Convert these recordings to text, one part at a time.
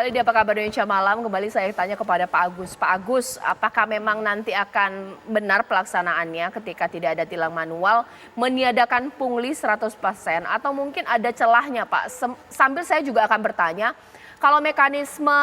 kembali di Apa Kabar Indonesia Malam. Kembali saya tanya kepada Pak Agus. Pak Agus, apakah memang nanti akan benar pelaksanaannya ketika tidak ada tilang manual, meniadakan pungli 100% atau mungkin ada celahnya Pak? Sambil saya juga akan bertanya, kalau mekanisme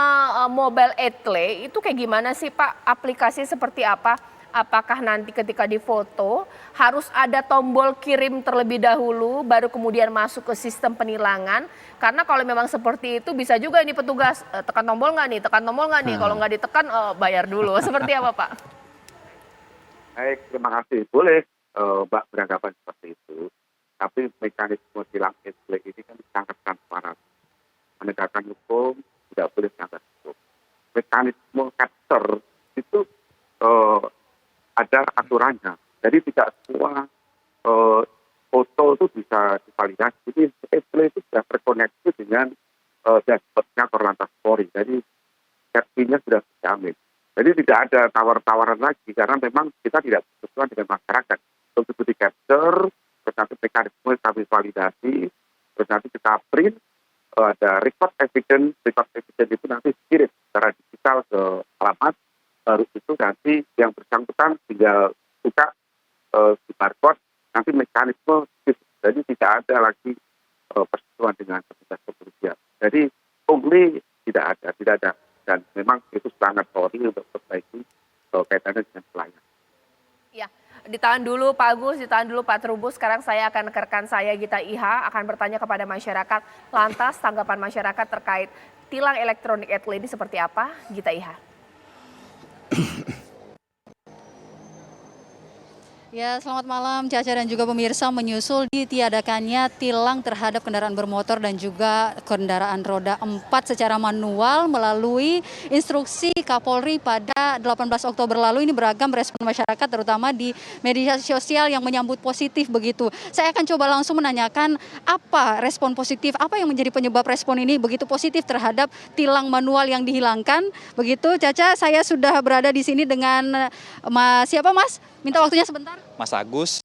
mobile etle itu kayak gimana sih Pak? Aplikasi seperti apa? Apakah nanti ketika difoto harus ada tombol kirim terlebih dahulu baru kemudian masuk ke sistem penilangan? Karena kalau memang seperti itu bisa juga ini petugas tekan tombol nggak nih, tekan tombol nggak nih, kalau nggak ditekan bayar dulu. Seperti apa Pak? Baik, terima kasih. Boleh Mbak beranggapan seperti itu. Tapi mekanisme tilang etle ini kan sangat transparan. Penegakan hukum tidak boleh melanggar hukum. Mekanisme capture itu ada aturannya. Jadi tidak semua foto itu bisa divalidasi. Jadi etle itu sudah terkoneksi dengan dashboardnya Korlantas Polri. Jadi safety-nya sudah terjamin. Jadi tidak ada tawar-tawaran lagi karena memang kita tidak bersesuaian dengan masyarakat. Untuk itu di-capture, terus nanti mekanisme kami validasi, terus nanti kita print, ada record evidence itu nanti dikirim secara digital ke alamat, baru itu nanti yang bersangkutan tinggal buka di barcode, nanti mekanisme, jadi tidak ada lagi persetujuan dengan petugas kepolisian. Jadi pungli tidak ada, dan memang itu sangat Polri untuk perbaiki kaitannya dengan pelayanan. Ya, ditahan dulu Pak Agus, ditahan dulu Pak Trubus. Sekarang saya akan ke rekan saya Gita Iha akan bertanya kepada masyarakat. Lantas tanggapan masyarakat terkait tilang elektronik etle ini seperti apa? Gita Iha. Ya, selamat malam Caca dan juga pemirsa. Menyusul ditiadakannya tilang terhadap kendaraan bermotor dan juga kendaraan roda 4 secara manual melalui instruksi Kapolri pada 18 Oktober lalu, ini beragam respon masyarakat terutama di media sosial yang menyambut positif begitu. Saya akan coba langsung menanyakan apa respon positif, apa yang menjadi penyebab respon ini begitu positif terhadap tilang manual yang dihilangkan. Begitu Caca, saya sudah berada di sini dengan siapa Mas? Minta waktunya sebentar. Mas Agus.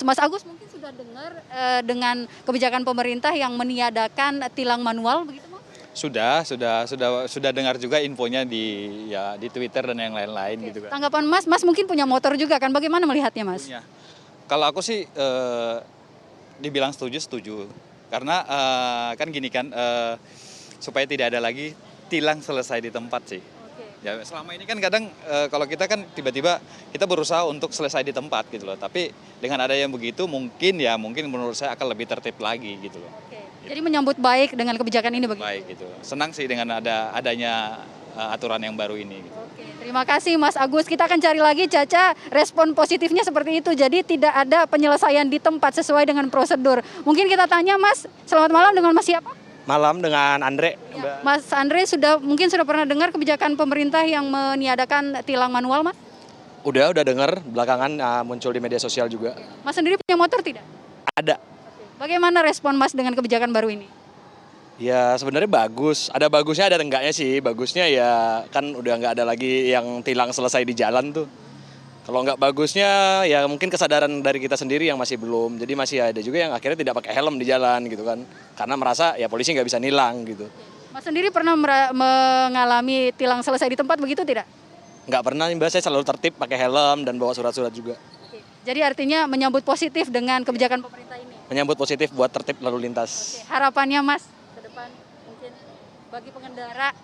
Mas Agus mungkin sudah dengar dengan kebijakan pemerintah yang meniadakan tilang manual begitu Mas? Sudah dengar juga infonya di Twitter dan yang lain-lain. Oke. Gitu kan. Tanggapan Mas mungkin punya motor juga kan, bagaimana melihatnya Mas? Punya. Kalau aku sih dibilang setuju. Karena kan gini kan, supaya tidak ada lagi tilang selesai di tempat sih. Ya, selama ini kan kadang kalau kita kan tiba-tiba kita berusaha untuk selesai di tempat gitu loh. Tapi dengan ada yang begitu mungkin menurut saya akan lebih tertib lagi gitu loh. Oke. Jadi menyambut baik dengan kebijakan ini begitu? Baik gitu. Senang sih dengan adanya aturan yang baru ini. Gitu. Oke, terima kasih Mas Agus. Kita akan cari lagi Caca respon positifnya seperti itu. Jadi tidak ada penyelesaian di tempat sesuai dengan prosedur. Mungkin kita tanya Mas, selamat malam, dengan Mas siapa? Malam dengan Andre. Ya, Mas Andre mungkin sudah pernah dengar kebijakan pemerintah yang meniadakan tilang manual, Mas? Udah dengar, belakangan muncul di media sosial juga. Mas sendiri punya motor tidak? Ada. Bagaimana respon Mas dengan kebijakan baru ini? Ya sebenarnya bagus, ada bagusnya ada enggaknya sih. Bagusnya ya kan udah nggak ada lagi yang tilang selesai di jalan tuh. Kalau nggak bagusnya ya mungkin kesadaran dari kita sendiri yang masih belum. Jadi masih ada juga yang akhirnya tidak pakai helm di jalan gitu kan. Karena merasa ya polisi nggak bisa nilang gitu. Mas sendiri pernah mengalami tilang selesai di tempat begitu tidak? Nggak pernah, Mbak. Saya selalu tertib pakai helm dan bawa surat-surat juga. Oke. Jadi artinya menyambut positif dengan kebijakan pemerintah ini? Menyambut positif buat tertib lalu lintas. Oke. Harapannya Mas ke depan mungkin bagi pengendara?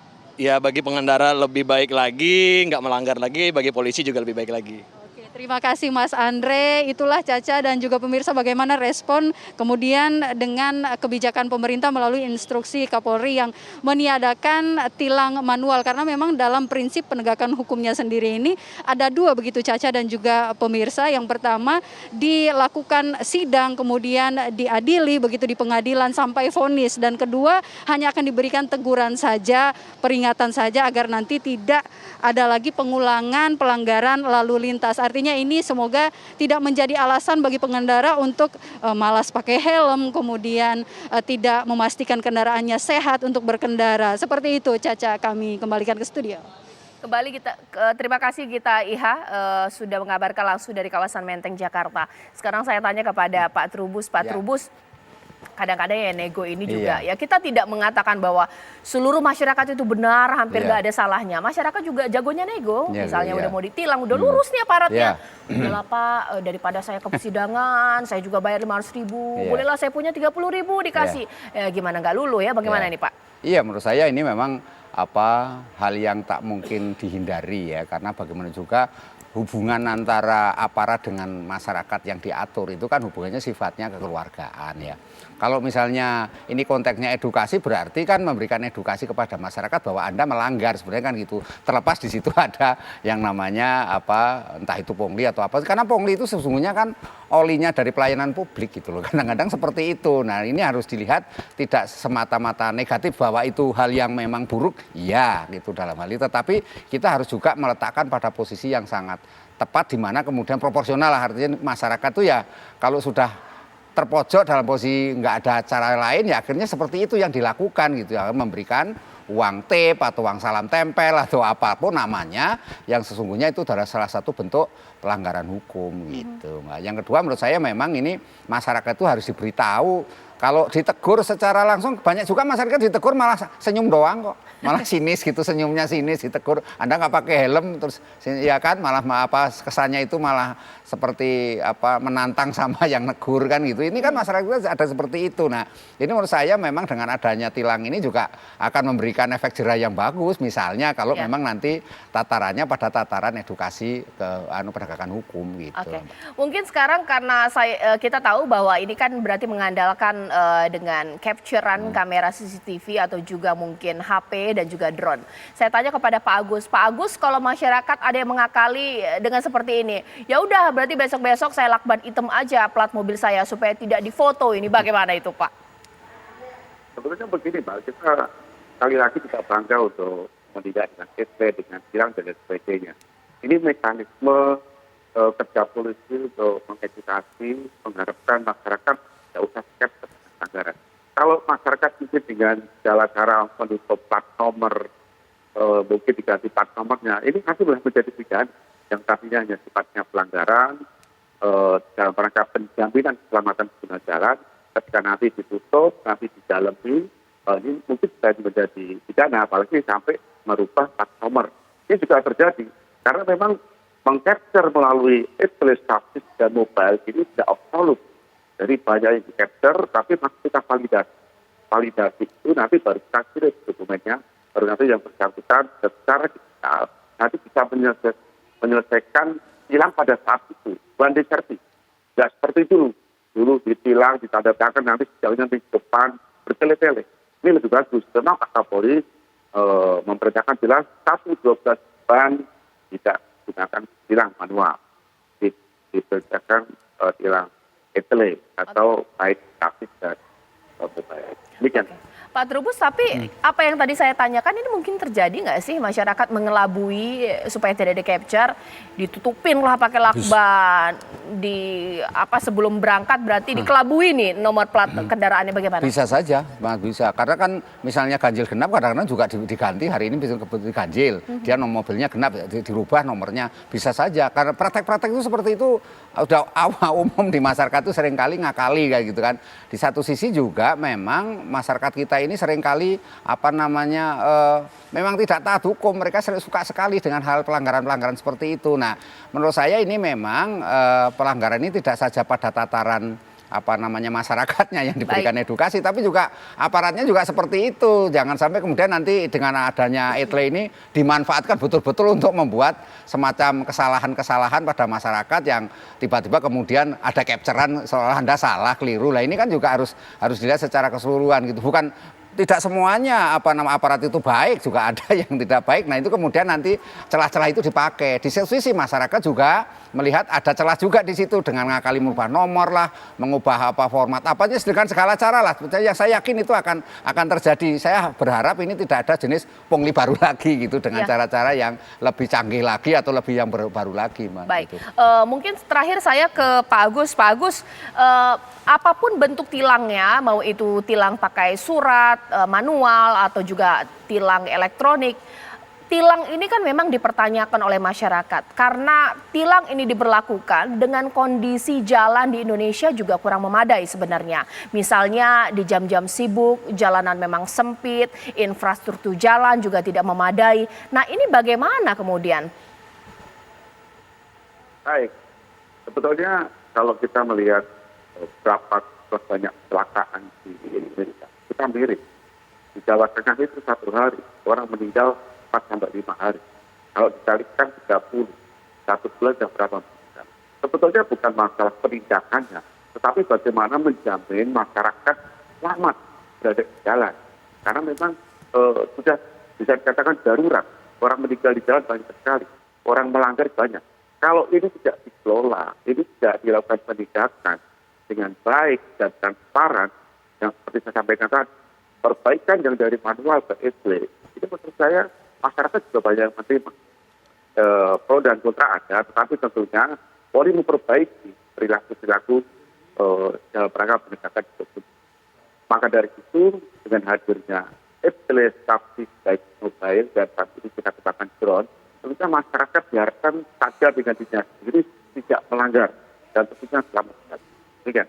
Ya bagi pengendara lebih baik lagi, nggak melanggar lagi, bagi polisi juga lebih baik lagi. Oke, terima kasih Mas Andre. Itulah Caca dan juga pemirsa bagaimana respon kemudian dengan kebijakan pemerintah melalui instruksi Kapolri yang meniadakan tilang manual. Karena memang dalam prinsip penegakan hukumnya sendiri ini ada dua begitu Caca dan juga pemirsa. Yang pertama dilakukan sidang kemudian diadili begitu di pengadilan sampai vonis. Dan kedua hanya akan diberikan teguran saja, peringatan saja agar nanti tidak ada lagi pengulangan pelanggaran lalu lintas. Artinya ini semoga tidak menjadi alasan bagi pengendara untuk malas pakai helm, kemudian tidak memastikan kendaraannya sehat untuk berkendara. Seperti itu Caca, kami kembalikan ke studio. Kembali terima kasih Gita Iha sudah mengabarkan langsung dari kawasan Menteng, Jakarta. Sekarang saya tanya kepada Pak Trubus. Pak Trubus, kadang-kadang ya nego ini juga Iya. ya kita tidak mengatakan bahwa seluruh masyarakat itu benar, hampir Iya. nggak ada salahnya. Masyarakat juga jagonya nego, Nego, misalnya iya. udah mau ditilang, udah lurus nih aparatnya. Iya. Udahlah Pak, daripada saya ke persidangan, saya juga bayar 500.000, Iya. bolehlah saya punya 30.000 dikasih. Ya, gimana nggak lulu ya, bagaimana Iya. nih Pak? Iya, menurut saya ini memang hal yang tak mungkin dihindari ya, karena bagaimana juga hubungan antara aparat dengan masyarakat yang diatur itu kan hubungannya sifatnya kekeluargaan ya. Kalau misalnya ini konteksnya edukasi, berarti kan memberikan edukasi kepada masyarakat bahwa Anda melanggar, sebenarnya kan gitu. Terlepas di situ ada yang namanya entah itu pungli atau apa. Karena pungli itu sesungguhnya kan olinya dari pelayanan publik gitu loh. Kadang-kadang seperti itu. Nah, ini harus dilihat tidak semata-mata negatif bahwa itu hal yang memang buruk, ya gitu dalam hal itu. Tetapi kita harus juga meletakkan pada posisi yang sangat tepat, di mana kemudian proporsional lah, artinya masyarakat tuh ya kalau sudah terpojok dalam posisi nggak ada cara lain ya akhirnya seperti itu yang dilakukan gitu ya, memberikan uang tip atau uang salam tempel atau apapun namanya yang sesungguhnya itu adalah salah satu bentuk pelanggaran hukum gitu. Nah, yang kedua menurut saya memang ini masyarakat itu harus diberitahu. Kalau ditegur secara langsung banyak juga masyarakat ditegur malah senyum doang kok, malah sinis gitu, senyumnya sinis, ditegur Anda nggak pakai helm terus ya kan malah kesannya itu malah seperti menantang sama yang negur kan gitu. Ini kan masyarakat ada seperti itu. Nah, ini menurut saya memang dengan adanya tilang ini juga akan memberikan efek jerah yang bagus, misalnya kalau memang nanti tatarannya pada tataran edukasi ke penegakan hukum gitu. Oke, mungkin sekarang karena kita tahu bahwa ini kan berarti mengandalkan dengan capturean kamera CCTV atau juga mungkin HP dan juga drone. Saya tanya kepada Pak Agus, kalau masyarakat ada yang mengakali dengan seperti ini, ya udah berarti besok-besok saya lakban hitam aja plat mobil saya supaya tidak difoto, ini bagaimana itu Pak? Sebenarnya begini Mbak, kita sekali lagi tidak bangga untuk mendidak dengan SP, dengan tilang dan sebagainya. Ini mekanisme kerja polisi untuk mengedukasi, mengharapkan masyarakat tidak usah skeptis dengan anggaran. Kalau masyarakat mungkin dengan cara menutup plat nomor, mungkin diganti plat nomornya, ini nanti boleh menjadi pidana yang tadinya hanya sifatnya pelanggaran dalam rangka penjaminan keselamatan pengguna jalan. Ketika nanti ditutup, nanti didalami, ini mungkin bisa menjadi pidana, apalagi sampai merubah plat nomor. Ini juga terjadi karena memang mengcapture melalui statis dan mobile ini tidak absolut. Jadi banyak yang di-capture, tapi masih kita validasi. Validasi itu nanti baru kita kirim dokumennya, baru nanti yang bersangkutan secara digital nanti bisa menyelesaikan tilang pada saat itu, one day service. Tidak seperti dulu. Dulu ditilang, ditandatangan, nanti sejauhnya di depan bertele-tele. Ini lebih bagus. Memang Pak Kapolri memerintahkan jelas 1-12 ban tidak gunakan tilang manual. Diperintahkan tilang etele atau baik statis dan mobile. Demikian. Pak Trubus, tapi apa yang tadi saya tanyakan ini mungkin terjadi nggak sih masyarakat mengelabui supaya tidak di-capture, ditutupin lah pakai lakban, sebelum berangkat berarti dikelabui nih nomor plat kendaraannya bagaimana? Bisa saja, bisa. Karena kan misalnya ganjil genap kadang-kadang juga diganti, hari ini bisa ganjil, dia mobilnya genap, dirubah nomornya, bisa saja. Karena praktek-praktek itu seperti itu udah umum di masyarakat itu seringkali ngakali kayak gitu kan. Di satu sisi juga memang masyarakat kita ini seringkali memang tidak taat hukum, mereka suka sekali dengan hal pelanggaran-pelanggaran seperti itu. Nah, menurut saya ini memang pelanggaran ini tidak saja pada tataran masyarakatnya yang diberikan edukasi, tapi juga aparatnya juga seperti itu. Jangan sampai kemudian nanti dengan adanya etle ini dimanfaatkan betul-betul untuk membuat semacam kesalahan-kesalahan pada masyarakat yang tiba-tiba kemudian ada capturean seolah Anda salah, keliru. Lah ini kan juga harus dilihat secara keseluruhan gitu. Bukan tidak semuanya aparat itu baik, juga ada yang tidak baik. Nah itu kemudian nanti celah-celah itu dipakai. Di sisi masyarakat juga melihat ada celah juga di situ dengan ngakali mengubah nomor lah, mengubah format apanya dengan segala cara lah. Saya yakin itu akan terjadi. Saya berharap ini tidak ada jenis pungli baru lagi gitu dengan cara-cara yang lebih canggih lagi atau lebih yang baru lagi. Baik, gitu. Mungkin terakhir saya ke Pak Agus. Pak Agus, apapun bentuk tilangnya, mau itu tilang pakai surat, manual atau juga tilang elektronik, tilang ini kan memang dipertanyakan oleh masyarakat karena tilang ini diberlakukan dengan kondisi jalan di Indonesia juga kurang memadai sebenarnya. Misalnya di jam-jam sibuk, jalanan memang sempit, infrastruktur jalan juga tidak memadai. Nah, ini bagaimana kemudian? Baik, sebetulnya kalau kita melihat berapa banyak kecelakaan di Indonesia, kita mirip. Di Jawa Tengah itu satu hari orang meninggal 4 sampai 5 hari. Kalau dikalikan 30, 1 bulan dan berapa meninggal. Sebetulnya bukan masalah penindakannya, tetapi bagaimana menjamin masyarakat selamat berada di jalan. Karena memang sudah bisa dikatakan darurat. Orang meninggal di jalan banyak sekali, orang melanggar banyak. Kalau ini tidak dikelola, ini tidak dilakukan penindakan dengan baik dan transparan, yang seperti saya sampaikan tadi, perbaikan yang dari manual ke etle, itu menurut saya masyarakat juga banyak yang menerima. Pro dan kontra ada, tetapi tentunya Polri memperbaiki perilaku-perilaku dalam rangka penegakan hukum. Maka dari itu, dengan hadirnya etle taksi baik mobile dan saat ini kita katakan drone, tentunya masyarakat diharapkan saja dengan dirinya sendiri tidak melanggar dan tentunya selamat. Demikian.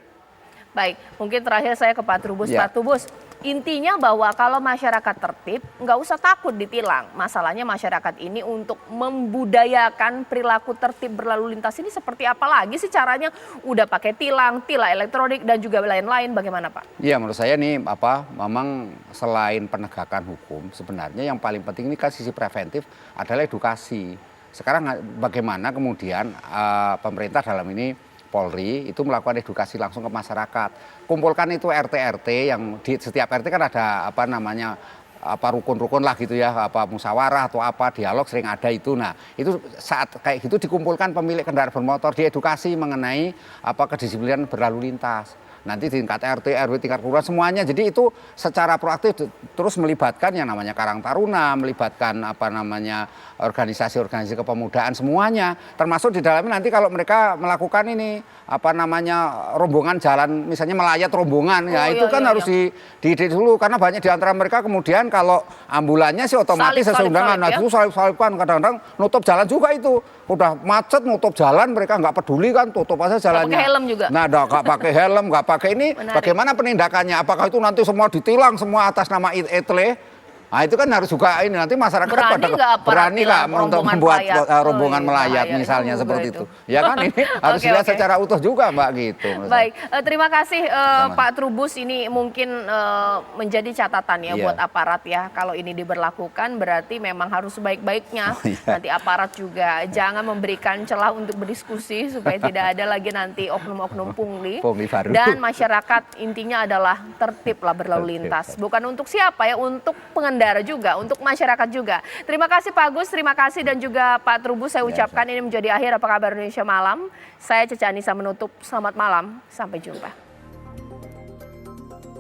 Baik, mungkin terakhir saya ke Pak Trubus. Ya. Pak Trubus, intinya bahwa kalau masyarakat tertib, nggak usah takut ditilang. Masalahnya masyarakat ini untuk membudayakan perilaku tertib berlalu lintas ini seperti apa lagi sih caranya? Udah pakai tilang elektronik dan juga lain-lain. Bagaimana Pak? Iya, menurut saya nih memang selain penegakan hukum, sebenarnya yang paling penting ini kan sisi preventif adalah edukasi. Sekarang bagaimana kemudian pemerintah dalam ini Polri itu melakukan edukasi langsung ke masyarakat. Kumpulkan itu RT-RT yang di setiap RT kan ada rukun-rukun lah gitu ya, musyawarah atau dialog sering ada itu. Nah, itu saat kayak gitu dikumpulkan pemilik kendaraan bermotor, diedukasi mengenai kedisiplinan berlalu lintas. Nanti di tingkat RT, RW, tingkat kelurahan semuanya. Jadi itu secara proaktif terus melibatkan yang namanya Karang Taruna, melibatkan organisasi-organisasi kepemudaan semuanya. Termasuk di dalamnya nanti kalau mereka melakukan ini rombongan jalan, misalnya melayat rombongan, itu kan harus dididik dulu karena banyak di antara mereka kemudian kalau ambulannya sih otomatis sesuai undangan. Nah, itu salip-salipan kadang-kadang nutup jalan juga itu. Udah macet nutup jalan, mereka nggak peduli kan, tutup aja jalannya. Nggak pakai helm juga. Nah, nggak pakai helm, nggak pakai ini. Menarik. Bagaimana penindakannya? Apakah itu nanti semua ditilang semua atas nama etle? Nah, itu kan harus juga ini nanti masyarakat berani nggak untuk membuat rombongan melayat misalnya seperti itu. Ya kan ini harus dilihat secara utuh juga Mbak gitu. Baik, terima kasih Pak Trubus, ini mungkin menjadi catatan ya buat aparat ya. Kalau ini diberlakukan berarti memang harus sebaik-baiknya nanti aparat juga jangan memberikan celah untuk berdiskusi supaya tidak ada lagi nanti oknum-oknum pungli baru. Dan masyarakat intinya adalah tertib lah berlalu lintas. Bukan untuk siapa ya, untuk pengendara juga, untuk masyarakat juga. Terima kasih Pak Agus, terima kasih dan juga Pak Trubus saya ucapkan ini menjadi akhir Apa Kabar Indonesia Malam. Saya Cece Anissa menutup, selamat malam, sampai jumpa.